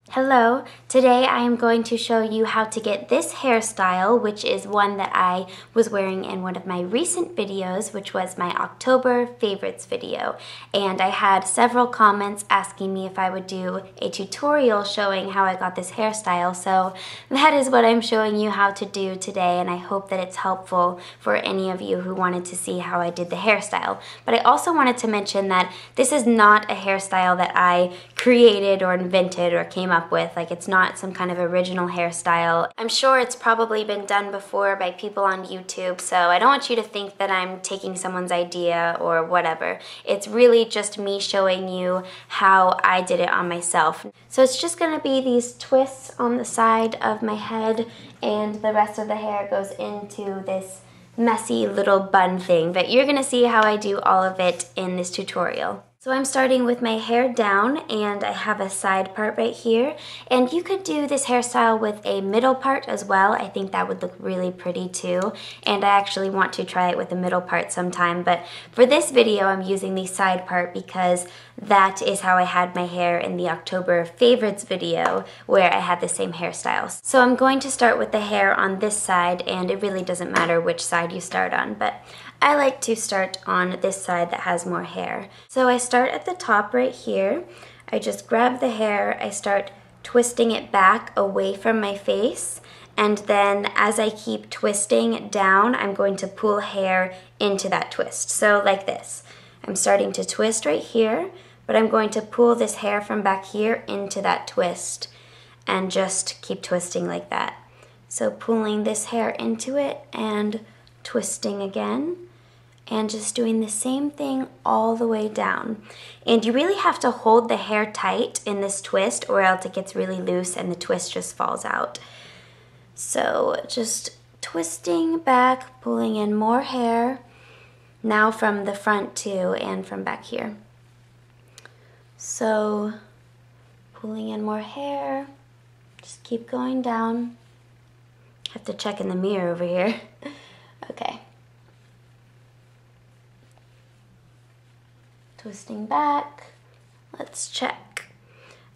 Hello, today I am going to show you how to get this hairstyle, which is one that I was wearing in one of my recent videos, which was my October favorites video. And I had several comments asking me if I would do a tutorial showing how I got this hairstyle, so that is what I'm showing you how to do today, and I hope that it's helpful for any of you who wanted to see how I did the hairstyle. But I also wanted to mention that this is not a hairstyle that I created or invented or came up with. Like, it's not some kind of original hairstyle. I'm sure it's probably been done before by people on YouTube, so I don't want you to think that I'm taking someone's idea or whatever. It's really just me showing you how I did it on myself. So it's just gonna be these twists on the side of my head, and the rest of the hair goes into this messy little bun thing, but you're gonna see how I do all of it in this tutorial. So I'm starting with my hair down, and I have a side part right here, and you could do this hairstyle with a middle part as well. I think that would look really pretty too, and I actually want to try it with the middle part sometime, but for this video I'm using the side part because that is how I had my hair in the October favorites video where I had the same hairstyles. So I'm going to start with the hair on this side, and it really doesn't matter which side you start on, but I like to start on this side that has more hair. So I start at the top right here. I just grab the hair, I start twisting it back away from my face, and then as I keep twisting down, I'm going to pull hair into that twist. So like this. I'm starting to twist right here, but I'm going to pull this hair from back here into that twist and just keep twisting like that. So pulling this hair into it and twisting again, and just doing the same thing all the way down. And you really have to hold the hair tight in this twist or else it gets really loose and the twist just falls out. So just twisting back, pulling in more hair, now from the front too and from back here. So pulling in more hair, just keep going down. Have to check in the mirror over here. Okay. Twisting back, let's check.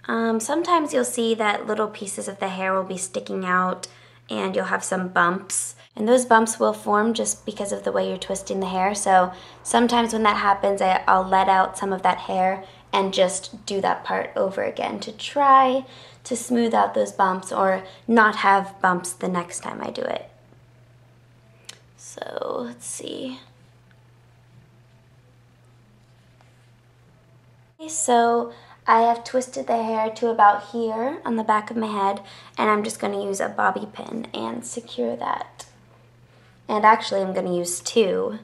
Sometimes you'll see that little pieces of the hair will be sticking out and you'll have some bumps. And those bumps will form just because of the way you're twisting the hair. So sometimes when that happens, I'll let out some of that hair and just do that part over again to try to smooth out those bumps or not have bumps the next time I do it. So let's see. So I have twisted the hair to about here on the back of my head, and I'm just going to use a bobby pin and secure that. And actually I'm going to use two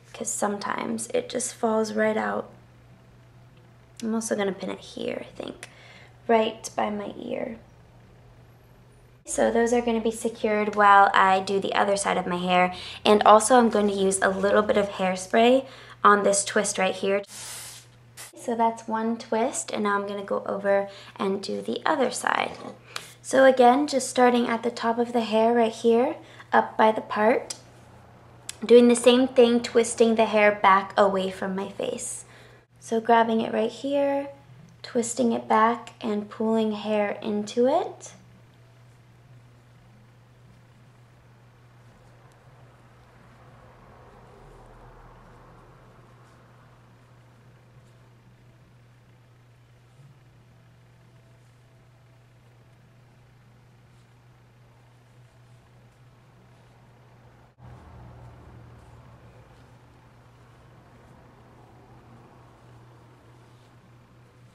because sometimes it just falls right out. I'm also going to pin it here, I think, right by my ear. So those are going to be secured while I do the other side of my hair, and also I'm going to use a little bit of hairspray on this twist right here. So that's one twist, and now I'm going to go over and do the other side. So again, just starting at the top of the hair right here, up by the part, doing the same thing, twisting the hair back away from my face. So grabbing it right here, twisting it back and pulling hair into it.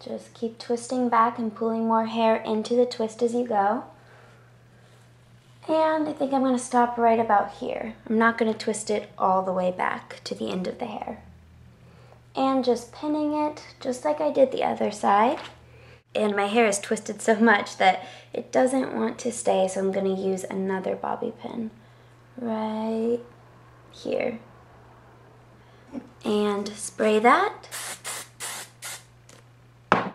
Just keep twisting back and pulling more hair into the twist as you go. And I think I'm going to stop right about here. I'm not going to twist it all the way back to the end of the hair. And just pinning it, just like I did the other side. And my hair is twisted so much that it doesn't want to stay, so I'm going to use another bobby pin right here. And spray that.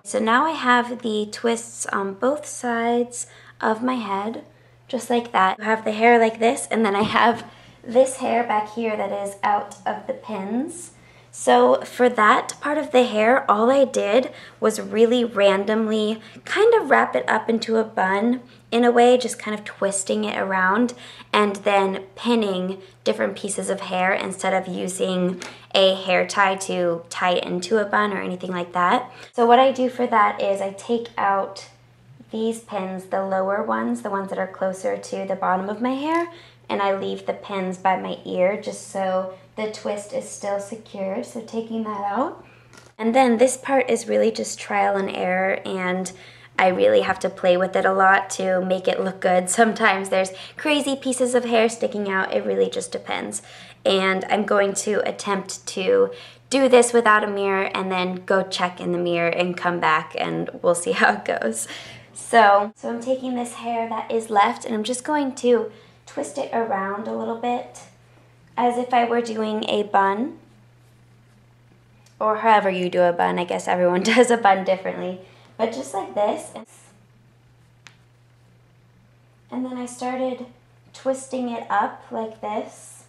So now I have the twists on both sides of my head, just like that. I have the hair like this, and then I have this hair back here that is out of the pins. So for that part of the hair, all I did was really randomly kind of wrap it up into a bun in a way, just kind of twisting it around and then pinning different pieces of hair instead of using a hair tie to tie it into a bun or anything like that. So what I do for that is I take out these pins, the lower ones, the ones that are closer to the bottom of my hair, and I leave the pins by my ear just so the twist is still secure. So taking that out. And then this part is really just trial and error, and I really have to play with it a lot to make it look good. Sometimes there's crazy pieces of hair sticking out. It really just depends. And I'm going to attempt to do this without a mirror and then go check in the mirror and come back and we'll see how it goes. So I'm taking this hair that is left and I'm just going to twist it around a little bit as if I were doing a bun, or however you do a bun. I guess everyone does a bun differently, but just like this. And then I started twisting it up like this,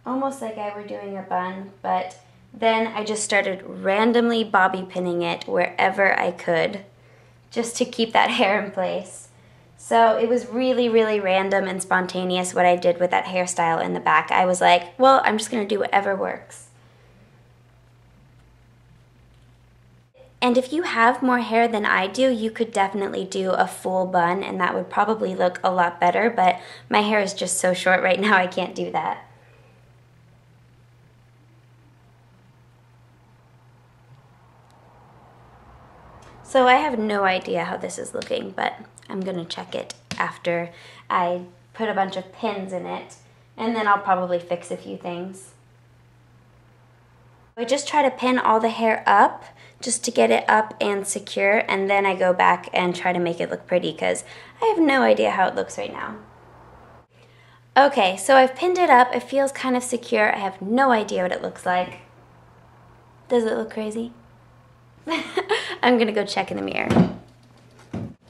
almost like I were doing a bun, but then I just started randomly bobby pinning it wherever I could just to keep that hair in place. So it was really, really random and spontaneous what I did with that hairstyle in the back. I was like, well, I'm just gonna do whatever works. And if you have more hair than I do, you could definitely do a full bun and that would probably look a lot better, but my hair is just so short right now I can't do that. So I have no idea how this is looking, but I'm gonna check it after I put a bunch of pins in it, and then I'll probably fix a few things. I just try to pin all the hair up just to get it up and secure, and then I go back and try to make it look pretty because I have no idea how it looks right now. Okay, so I've pinned it up. It feels kind of secure. I have no idea what it looks like. Does it look crazy? I'm gonna go check in the mirror.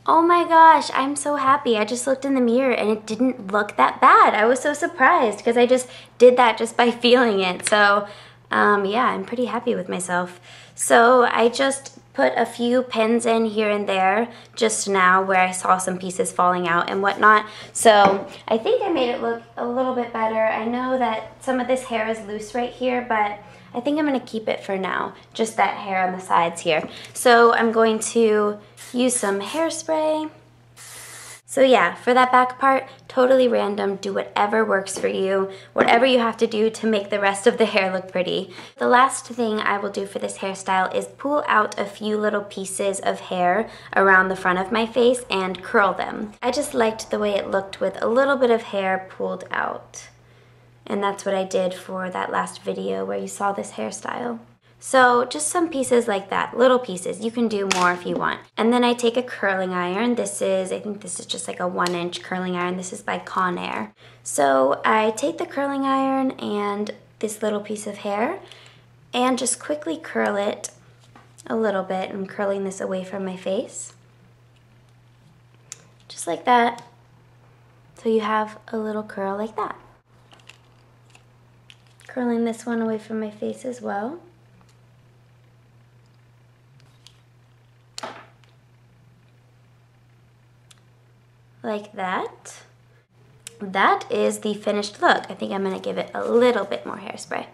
Oh my gosh, I'm so happy. I just looked in the mirror and it didn't look that bad. I was so surprised because I just did that just by feeling it. So yeah, I'm pretty happy with myself. So I just put a few pins in here and there just now where I saw some pieces falling out and whatnot. So I think I made it look a little bit better. I know that some of this hair is loose right here, but I think I'm gonna keep it for now, just that hair on the sides here. So I'm going to use some hairspray. So yeah, for that back part, totally random. Do whatever works for you, whatever you have to do to make the rest of the hair look pretty. The last thing I will do for this hairstyle is pull out a few little pieces of hair around the front of my face and curl them. I just liked the way it looked with a little bit of hair pulled out. And that's what I did for that last video where you saw this hairstyle. So just some pieces like that, little pieces. You can do more if you want. And then I take a curling iron. I think this is just like a 1-inch curling iron. This is by Conair. So I take the curling iron and this little piece of hair and just quickly curl it a little bit. I'm curling this away from my face. Just like that. So you have a little curl like that. Curling this one away from my face as well. Like that. That is the finished look. I think I'm gonna give it a little bit more hairspray.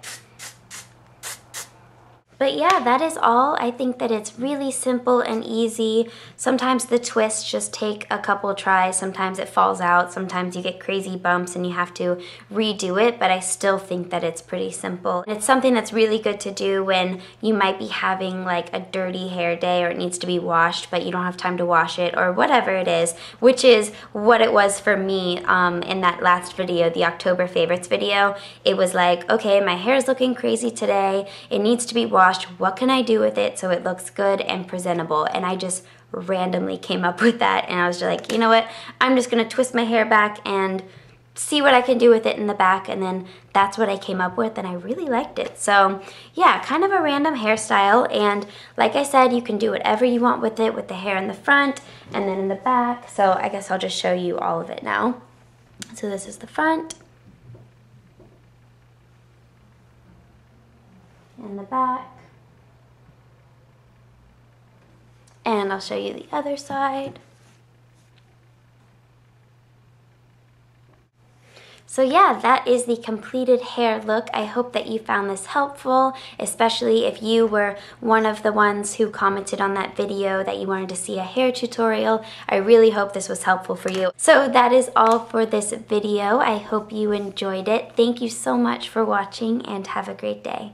But yeah, that is all. I think that it's really simple and easy. Sometimes the twists just take a couple tries. Sometimes it falls out. Sometimes you get crazy bumps and you have to redo it, but I still think that it's pretty simple. And it's something that's really good to do when you might be having like a dirty hair day or it needs to be washed, but you don't have time to wash it or whatever it is, which is what it was for me in that last video, the October favorites video. It was like, okay, my hair is looking crazy today. It needs to be washed. What can I do with it so it looks good and presentable? And I just randomly came up with that, and I was just like, you know what, I'm just gonna twist my hair back and see what I can do with it in the back, and then that's what I came up with, and I really liked it. So yeah, kind of a random hairstyle, and like I said, you can do whatever you want with it, with the hair in the front and then in the back. So I guess I'll just show you all of it now. So this is the front. in the back. And I'll show you the other side. So yeah, that is the completed hair look. I hope that you found this helpful, especially if you were one of the ones who commented on that video that you wanted to see a hair tutorial. I really hope this was helpful for you. So that is all for this video. I hope you enjoyed it. Thank you so much for watching and have a great day.